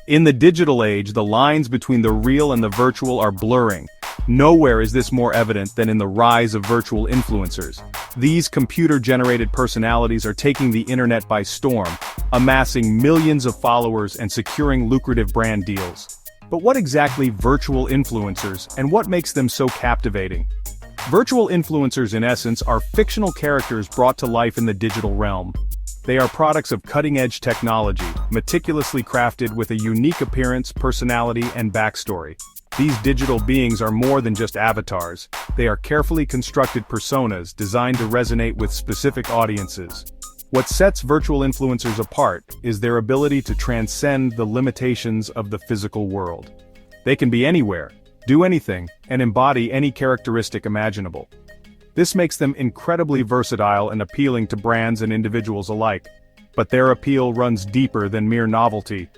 In the digital age, the lines between the real and the virtual are blurring. Nowhere is this more evident than in the rise of virtual influencers. These computer-generated personalities are taking the internet by storm, amassing millions of followers and securing lucrative brand deals. But what exactly virtual influencers, and what makes them so captivating? Virtual influencers, in essence, are fictional characters brought to life in the digital realm. They are products of cutting-edge technology, meticulously crafted with a unique appearance, personality, and backstory. These digital beings are more than just avatars. They are carefully constructed personas designed to resonate with specific audiences. What sets virtual influencers apart is their ability to transcend the limitations of the physical world. They can be anywhere, do anything, and embody any characteristic imaginable. This makes them incredibly versatile and appealing to brands and individuals alike. But their appeal runs deeper than mere novelty.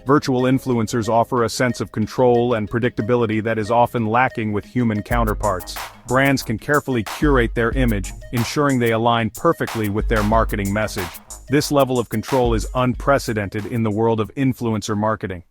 Virtual influencers offer a sense of control and predictability that is often lacking with human counterparts. Brands can carefully curate their image, ensuring they align perfectly with their marketing message. This level of control is unprecedented in the world of influencer marketing.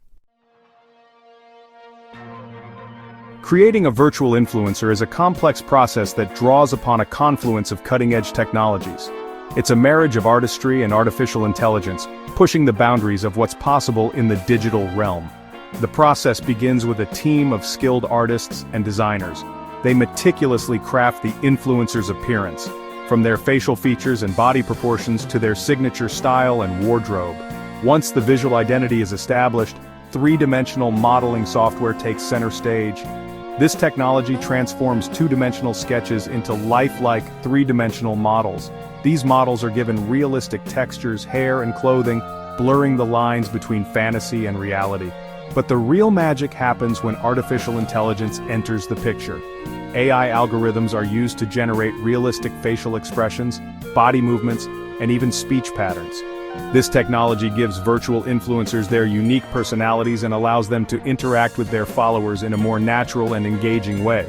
Creating a virtual influencer is a complex process that draws upon a confluence of cutting-edge technologies. It's a marriage of artistry and artificial intelligence, pushing the boundaries of what's possible in the digital realm. The process begins with a team of skilled artists and designers. They meticulously craft the influencer's appearance, from their facial features and body proportions to their signature style and wardrobe. Once the visual identity is established, three-dimensional modeling software takes center stage. This technology transforms two-dimensional sketches into lifelike three-dimensional models. These models are given realistic textures, hair, and clothing, blurring the lines between fantasy and reality. But the real magic happens when artificial intelligence enters the picture. AI algorithms are used to generate realistic facial expressions, body movements, and even speech patterns. This technology gives virtual influencers their unique personalities and allows them to interact with their followers in a more natural and engaging way.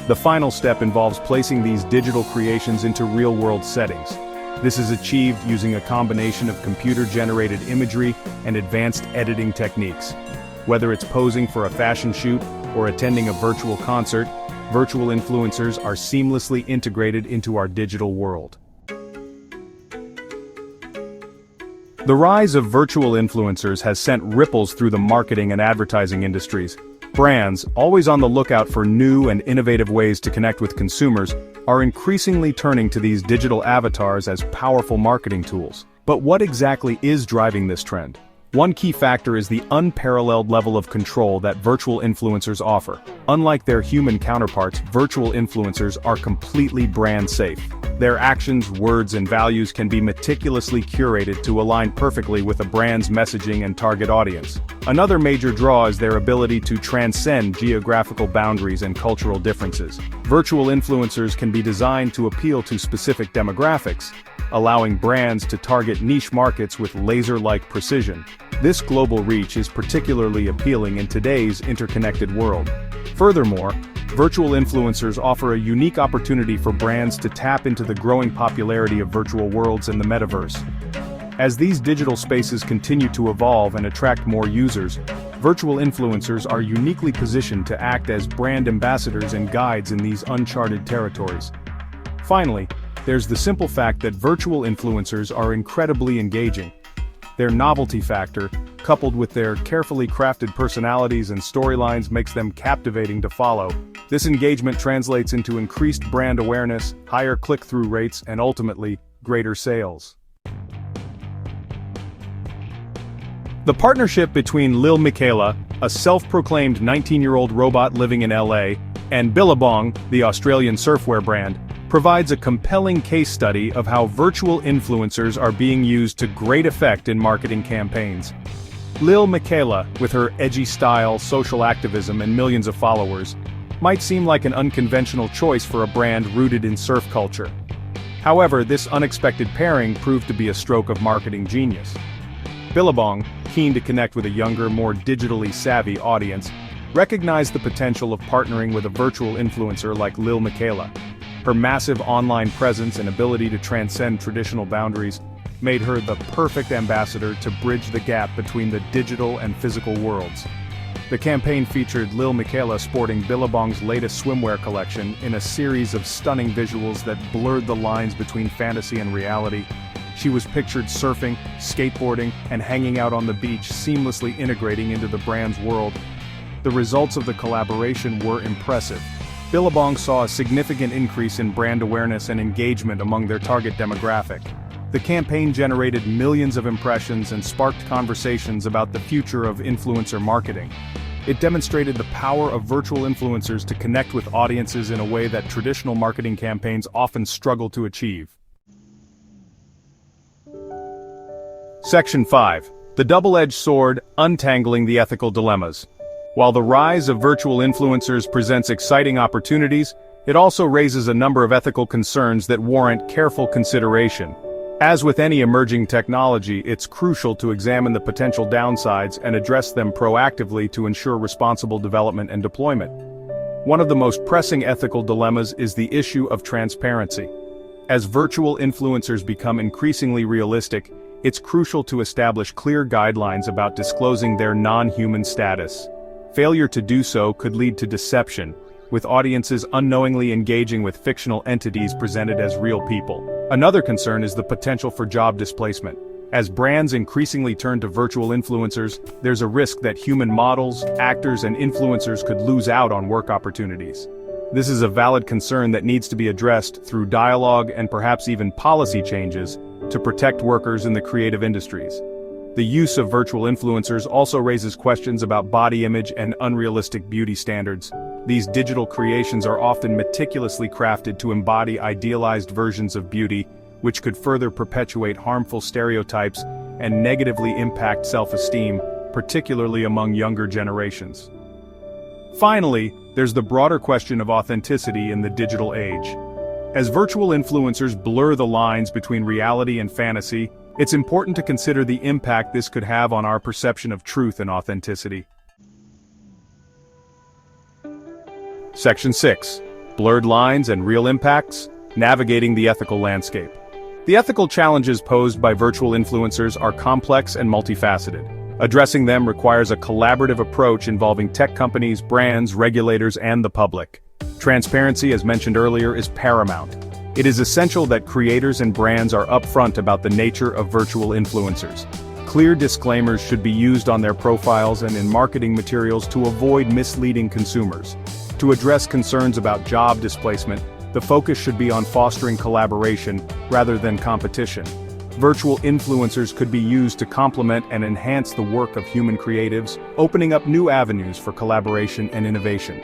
The final step involves placing these digital creations into real-world settings. This is achieved using a combination of computer-generated imagery and advanced editing techniques. Whether it's posing for a fashion shoot or attending a virtual concert, virtual influencers are seamlessly integrated into our digital world. The rise of virtual influencers has sent ripples through the marketing and advertising industries. Brands, always on the lookout for new and innovative ways to connect with consumers, are increasingly turning to these digital avatars as powerful marketing tools. But what exactly is driving this trend? One key factor is the unparalleled level of control that virtual influencers offer. Unlike their human counterparts, virtual influencers are completely brand safe. Their actions, words, and values can be meticulously curated to align perfectly with a brand's messaging and target audience. Another major draw is their ability to transcend geographical boundaries and cultural differences. Virtual influencers can be designed to appeal to specific demographics, allowing brands to target niche markets with laser-like precision. This global reach is particularly appealing in today's interconnected world. Furthermore, virtual influencers offer a unique opportunity for brands to tap into the growing popularity of virtual worlds and the metaverse. As these digital spaces continue to evolve and attract more users, virtual influencers are uniquely positioned to act as brand ambassadors and guides in these uncharted territories. Finally, there's the simple fact that virtual influencers are incredibly engaging. Their novelty factor, coupled with their carefully crafted personalities and storylines, makes them captivating to follow. This engagement translates into increased brand awareness, higher click-through rates, and ultimately, greater sales. The partnership between Lil Miquela, a self-proclaimed 19-year-old robot living in LA, and Billabong, the Australian surfwear brand, provides a compelling case study of how virtual influencers are being used to great effect in marketing campaigns. Lil Miquela, with her edgy style, social activism, and millions of followers, might seem like an unconventional choice for a brand rooted in surf culture. However, this unexpected pairing proved to be a stroke of marketing genius. Billabong, keen to connect with a younger, more digitally savvy audience, recognized the potential of partnering with a virtual influencer like Lil Miquela. Her massive online presence and ability to transcend traditional boundaries made her the perfect ambassador to bridge the gap between the digital and physical worlds. The campaign featured Lil Miquela sporting Billabong's latest swimwear collection in a series of stunning visuals that blurred the lines between fantasy and reality. She was pictured surfing, skateboarding, and hanging out on the beach, seamlessly integrating into the brand's world. The results of the collaboration were impressive. Billabong saw a significant increase in brand awareness and engagement among their target demographic. The campaign generated millions of impressions and sparked conversations about the future of influencer marketing. It demonstrated the power of virtual influencers to connect with audiences in a way that traditional marketing campaigns often struggle to achieve. Section 5. The Double-Edged Sword: Untangling the Ethical Dilemmas. While the rise of virtual influencers presents exciting opportunities, it also raises a number of ethical concerns that warrant careful consideration. As with any emerging technology, it's crucial to examine the potential downsides and address them proactively to ensure responsible development and deployment. One of the most pressing ethical dilemmas is the issue of transparency. As virtual influencers become increasingly realistic, it's crucial to establish clear guidelines about disclosing their non-human status. Failure to do so could lead to deception, with audiences unknowingly engaging with fictional entities presented as real people. Another concern is the potential for job displacement. As brands increasingly turn to virtual influencers, there's a risk that human models, actors, and influencers could lose out on work opportunities. This is a valid concern that needs to be addressed through dialogue and perhaps even policy changes to protect workers in the creative industries. The use of virtual influencers also raises questions about body image and unrealistic beauty standards. These digital creations are often meticulously crafted to embody idealized versions of beauty, which could further perpetuate harmful stereotypes and negatively impact self-esteem, particularly among younger generations. Finally, there's the broader question of authenticity in the digital age. As virtual influencers blur the lines between reality and fantasy, it's important to consider the impact this could have on our perception of truth and authenticity. Section 6. Blurred Lines and Real Impacts: Navigating the Ethical Landscape. The ethical challenges posed by virtual influencers are complex and multifaceted. Addressing them requires a collaborative approach involving tech companies, brands, regulators, and the public. Transparency, as mentioned earlier, is paramount. It is essential that creators and brands are upfront about the nature of virtual influencers. Clear disclaimers should be used on their profiles and in marketing materials to avoid misleading consumers. To address concerns about job displacement, the focus should be on fostering collaboration rather than competition. Virtual influencers could be used to complement and enhance the work of human creatives, opening up new avenues for collaboration and innovation.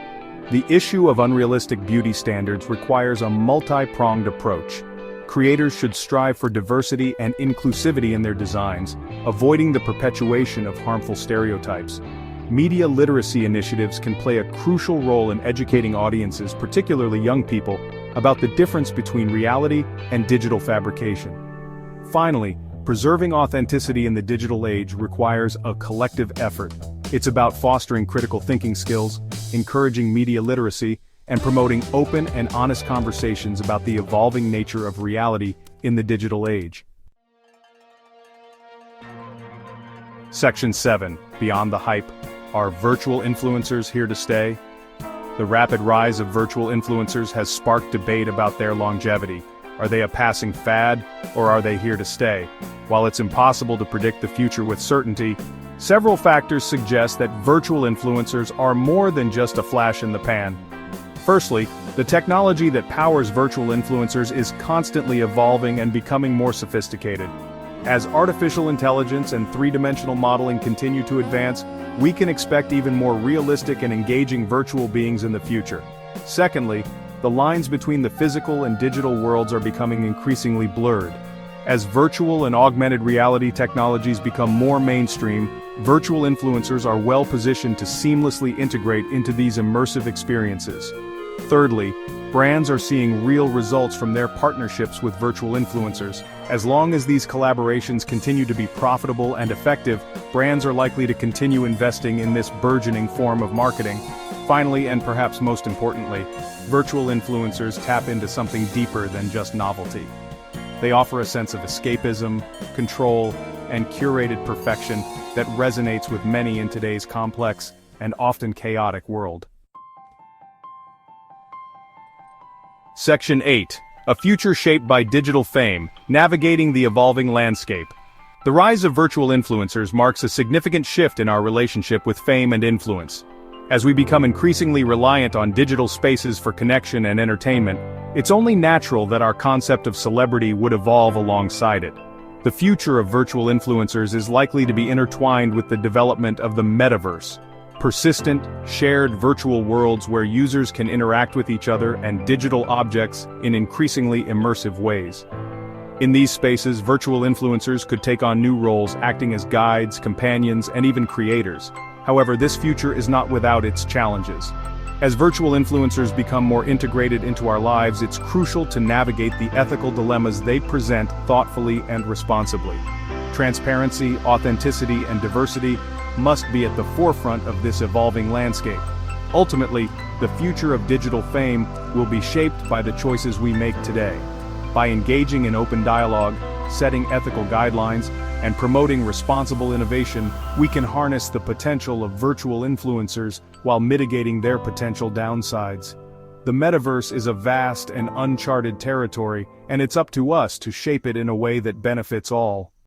The issue of unrealistic beauty standards requires a multi-pronged approach. Creators should strive for diversity and inclusivity in their designs, avoiding the perpetuation of harmful stereotypes. Media literacy initiatives can play a crucial role in educating audiences, particularly young people, about the difference between reality and digital fabrication. Finally, preserving authenticity in the digital age requires a collective effort. It's about fostering critical thinking skills, encouraging media literacy, and promoting open and honest conversations about the evolving nature of reality in the digital age. Section 7. Beyond the Hype. Are virtual influencers here to stay? The rapid rise of virtual influencers has sparked debate about their longevity. Are they a passing fad, or are they here to stay? While it's impossible to predict the future with certainty, several factors suggest that virtual influencers are more than just a flash in the pan. Firstly, the technology that powers virtual influencers is constantly evolving and becoming more sophisticated. As artificial intelligence and three-dimensional modeling continue to advance, we can expect even more realistic and engaging virtual beings in the future. Secondly, the lines between the physical and digital worlds are becoming increasingly blurred. As virtual and augmented reality technologies become more mainstream, virtual influencers are well positioned to seamlessly integrate into these immersive experiences. Thirdly, brands are seeing real results from their partnerships with virtual influencers. As long as these collaborations continue to be profitable and effective, brands are likely to continue investing in this burgeoning form of marketing. Finally, and perhaps most importantly, virtual influencers tap into something deeper than just novelty. They offer a sense of escapism, control, and curated perfection that resonates with many in today's complex and often chaotic world. Section 8. A future shaped by digital fame, navigating the evolving landscape. The rise of virtual influencers marks a significant shift in our relationship with fame and influence. As we become increasingly reliant on digital spaces for connection and entertainment, it's only natural that our concept of celebrity would evolve alongside it. The future of virtual influencers is likely to be intertwined with the development of the metaverse, persistent, shared virtual worlds where users can interact with each other and digital objects in increasingly immersive ways. In these spaces, virtual influencers could take on new roles, acting as guides, companions, and even creators. However, this future is not without its challenges. As virtual influencers become more integrated into our lives, it's crucial to navigate the ethical dilemmas they present thoughtfully and responsibly. Transparency, authenticity, and diversity must be at the forefront of this evolving landscape. Ultimately, the future of digital fame will be shaped by the choices we make today. By engaging in open dialogue, setting ethical guidelines, and promoting responsible innovation, we can harness the potential of virtual influencers while mitigating their potential downsides. The metaverse is a vast and uncharted territory, and it's up to us to shape it in a way that benefits all.